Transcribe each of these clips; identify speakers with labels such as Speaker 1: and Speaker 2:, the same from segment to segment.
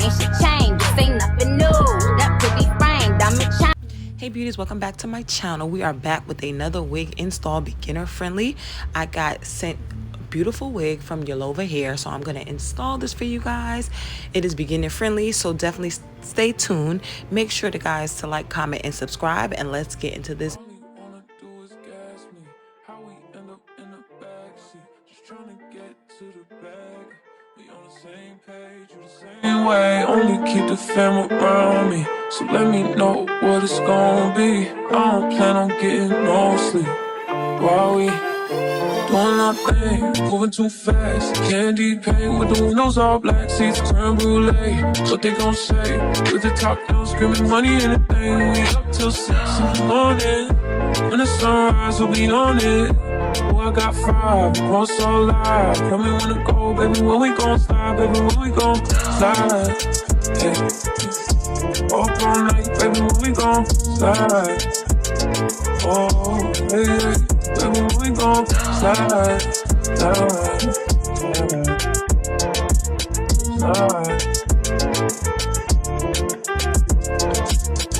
Speaker 1: ain't shit changed. This ain't nothing new. That pretty frame, diamond chain.
Speaker 2: Hey beauties, welcome back to my channel. We are back with another wig install, beginner friendly. I got sent a beautiful wig from Yolova hair, so I'm going to install this for you guys. It is beginner friendly, so definitely stay tuned. Make sure to guys to like, comment, and subscribe, and let's get into this.
Speaker 3: Way, only keep the fam around me, so let me know what it's gonna be. I don't plan on getting no sleep while we doing our thing, moving too fast. Candy paint with the windows all black, seats creme brulee. What they gon' say? With the top down, screaming money and a thing. We up till 6 in the morning. When the sunrise, we'll be on it. Oh, I got 5, we're so live. Tell me when to go, baby, when we gon' slide, baby, when we gon' slide. Hey, up all night, baby, when we gon' slide. Oh, hey, hey, baby, when we gon' slide, slide.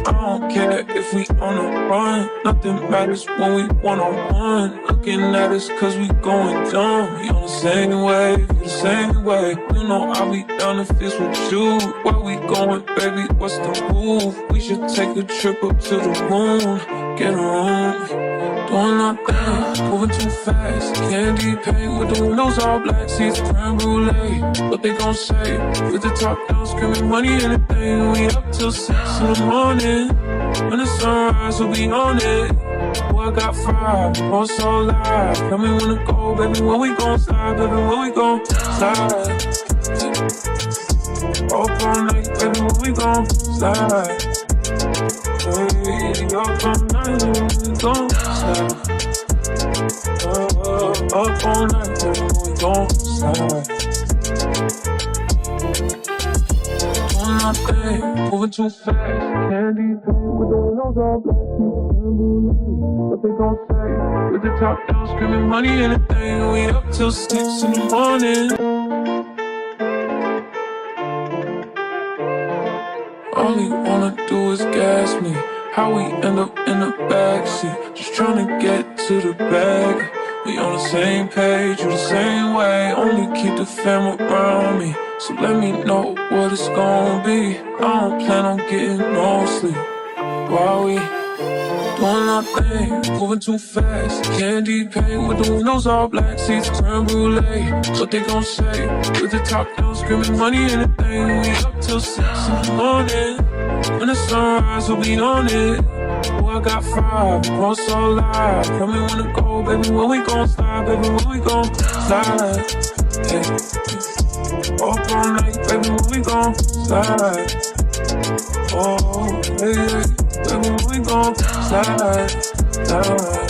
Speaker 3: I don't care if we on a run, nothing matters when we one-on-one. Looking at us cause we going dumb. We on the same wave, the same way. You know I'll be down if it's with you. Where we going, baby, what's the move? We should take a trip up to the moon. Get a room, doing our thing, moving too fast. Candy paint with the windows all black, seats creme brulee. What they gon' say? With the top down, screaming money and a thing. We up till 6 in the morning. When the sunrise, we'll be on it. Oh, I got 5, we're so live. Tell me when to go, baby, when we gon' slide, baby, when we gon' slide. Up all night, baby, when we gon' slide. Hey, up all night, when we gon' slide. Up all night, baby, when we gon' slide. Doing my thing, moving too fast. Candy paint with the windows all black. What they gon' say? With the top down, screaming money and a thing. We up till 6 in the morning. All he wanna do is gas me. How we end up in the backseat, just tryna get to the bag. We on the same page, you the same way. Only keep the fam around me, so let me know what it's gonna be. I don't plan on getting no sleep while we doing our thing, moving too fast. Candy paint with the windows all black, seats creme brulee. What they gon' say? With the top down, screaming money and a thing. We up till 6 in the morning. When the sunrise, we'll be on it. Oh, I got 5, we're so live. Tell me when to go, baby, when we gon' slide, baby, when we gon' slide. Hey, up all night, baby, when we gon' slide. Oh, hey, hey, baby, when we gon' slide, slide,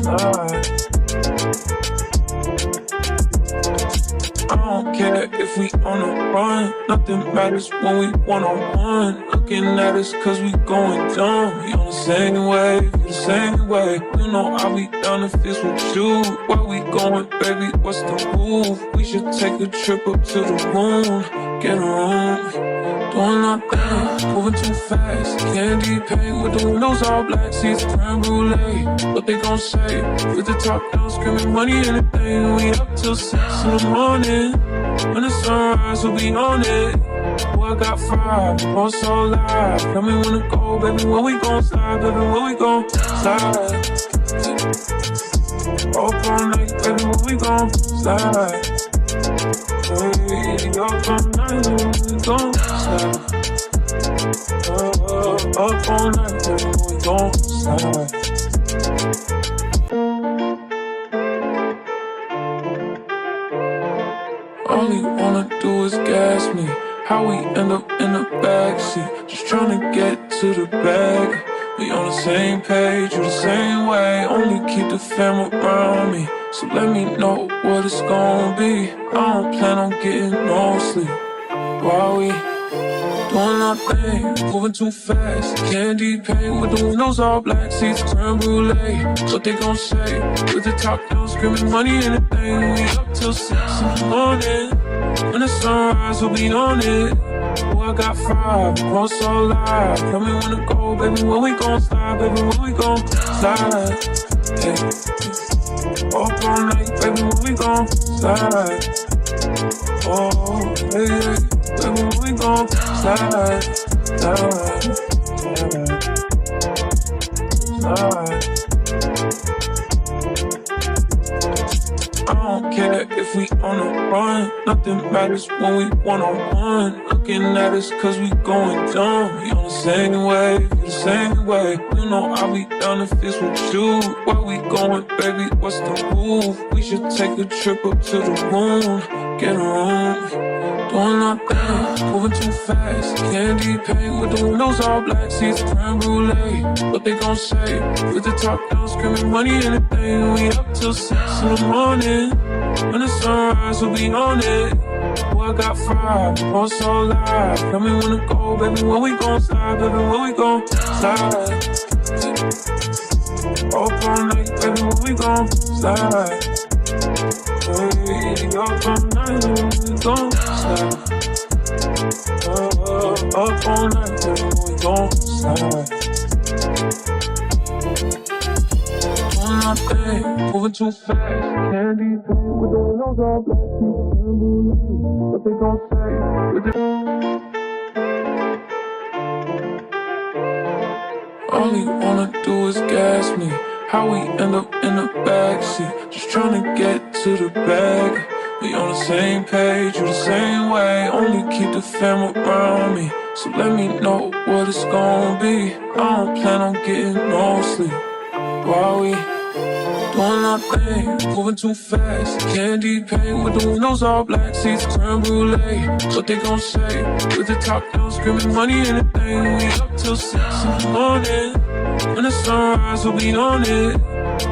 Speaker 3: slide. I don't care if we on a run, nothing matters when we one-on-one. Looking at us cause we going dumb. We on the same wave, the same way. You know I'll be down if it's with you. Where we going, baby, what's the move? We should take a trip up to the moon. Get a room, doing our thing, moving too fast. Candy paint with the windows all black, seats creme brulee. What they gon' say? With the top down, screaming money and a thing. We up till 6 in the morning. When the sunrise, we'll be on it. Oh, I got 5, we're so live. Tell me when to go, baby, when we gon' slide, baby, when we gon' slide. Up all night, baby, when we gon' slide. Hey, up all night, when we gon' slide. Up all night, baby, when we gon' slide. All he wanna do is gas me. How we end up in the backseat, just tryna get to the bag. We on the same page, you the same way. Only keep the fam around me, so let me know what it's gonna be. I don't plan on getting no sleep while we doing our thing, moving too fast. Candy paint with the windows all black, seats creme brulee. What they gon' say? With the top down, screaming money and a thing. We up till 6 in the morning. When the sunrise, we'll be on it. Oh, I got five, we're so live. Tell me when to go, baby, when we gon' slide, baby, when we gon' slide. Hey. Up all night, baby, when we gon' slide. Oh, hey, hey, baby, when we gon' slide, slide, slide. I don't care if we on a run. Nothing matters when we one-on-one. Looking at us cause we going dumb. We on the same wave, you the same way. You know I'll be down if it's with you. Where we going, baby, what's the move? We should take a trip up to the moon. Get a room, doing our thing, moving too fast. Candy paint with the windows all black, seats creme brulee. What they gon' say? With the top down, screaming money and a thing. We up till 6 in the morning. When the sunrise, we'll be on it. Oh, I got five, we're so live. Tell me when to go, baby, when we gon' slide, baby, when we gon' slide. Up all night, baby, when we gon' slide. Hey, up all night, when we gon' slide. Up all night, baby, when we gon' slide. Doing my thing, moving too fast. Candy paint with the windows all black. What they gon' say? All he wanna do is gas me. How we end up in the backseat, just tryna get to the bag. We on the same page, you the same way. Only keep the fam around me, so let me know what it's gon' be. I don't plan on getting no sleep while we doing our thing, moving too fast. Candy paint with the windows all black, seats creme brulee. What they gon' say? With the top down, screaming money and a thing. We up till 6 in the morning. When the sunrise, we'll be on it.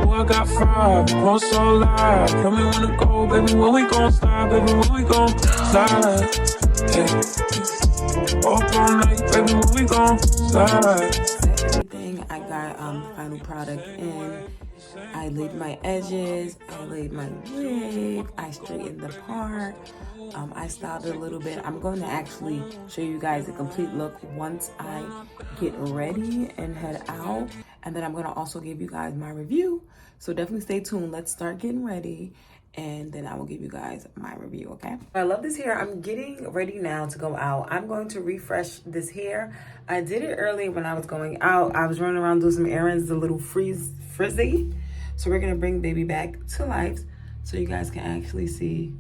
Speaker 3: Oh, I got five, we're so live. Tell me when to go, baby, when we gon' slide, baby, when we gon' slide. Hey. Up all night, baby, when we gon' slide.
Speaker 2: Everything, I got the final product in. I laid my edges, I laid my wig, I straightened the part, I styled it a little bit. I'm going to actually show you guys the complete look once I get ready and head out. And then I'm going to also give you guys my review. So definitely stay tuned. Let's start getting ready. And then I will give you guys my review, okay? I love this hair. I'm getting ready now to go out. I'm going to refresh this hair. I did it early when I was going out. I was running around doing some errands, a little frizzy. So we're gonna bring baby back to life so you guys can actually see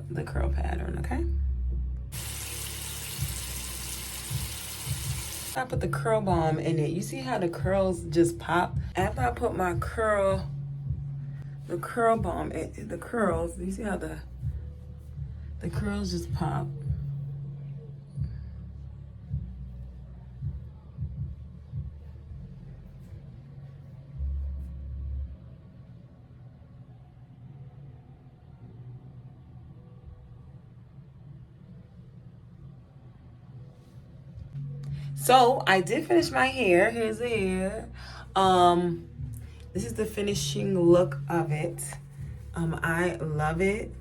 Speaker 2: the curl pattern, okay? I put the curl balm in it. You see how the curls just pop? After I put my curl balm in the curls, you see how the curls just pop? So I did finish my hair. Here's the hair. This is the finishing look of it. I love it.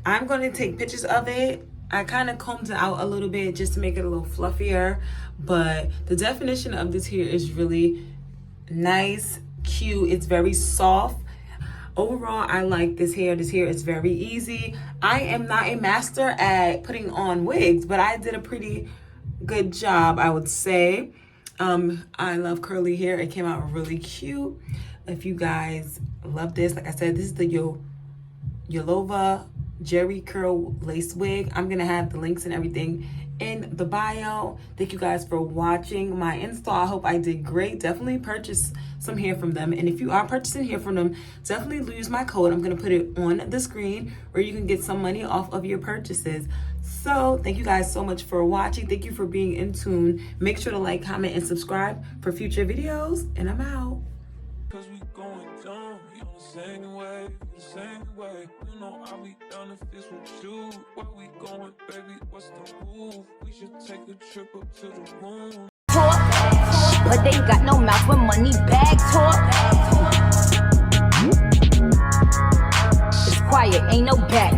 Speaker 2: I'm going to take pictures of it. I kind of combed it out a little bit just to make it a little fluffier. But the definition of this hair is really nice, cute. It's very soft. Overall, I like this hair. This hair is very easy. I am not a master at putting on wigs, but I did a pretty good job, I would say. I love curly hair. It came out really cute. If you guys love this, like I said, this is the Yolova Jerry Curl Lace Wig. I'm gonna have the links and everything in the bio. Thank you guys for watching my install. I hope I did great. Definitely purchase some hair from them. And if you are purchasing hair from them, definitely use my code. I'm gonna put it on the screen where you can get some money off of your purchases. So thank you guys so much for watching. Thank you for being in tune. Make sure to like, comment, and subscribe for future videos. And I'm out.
Speaker 3: Cause we going dumb, we on the same way, the same way. You know I'll be down if it's with you. Where we going, baby, what's the move? We should take a trip up to the moon.
Speaker 1: Talk, but they got no mouth when money bag talk. It's quiet, ain't no back.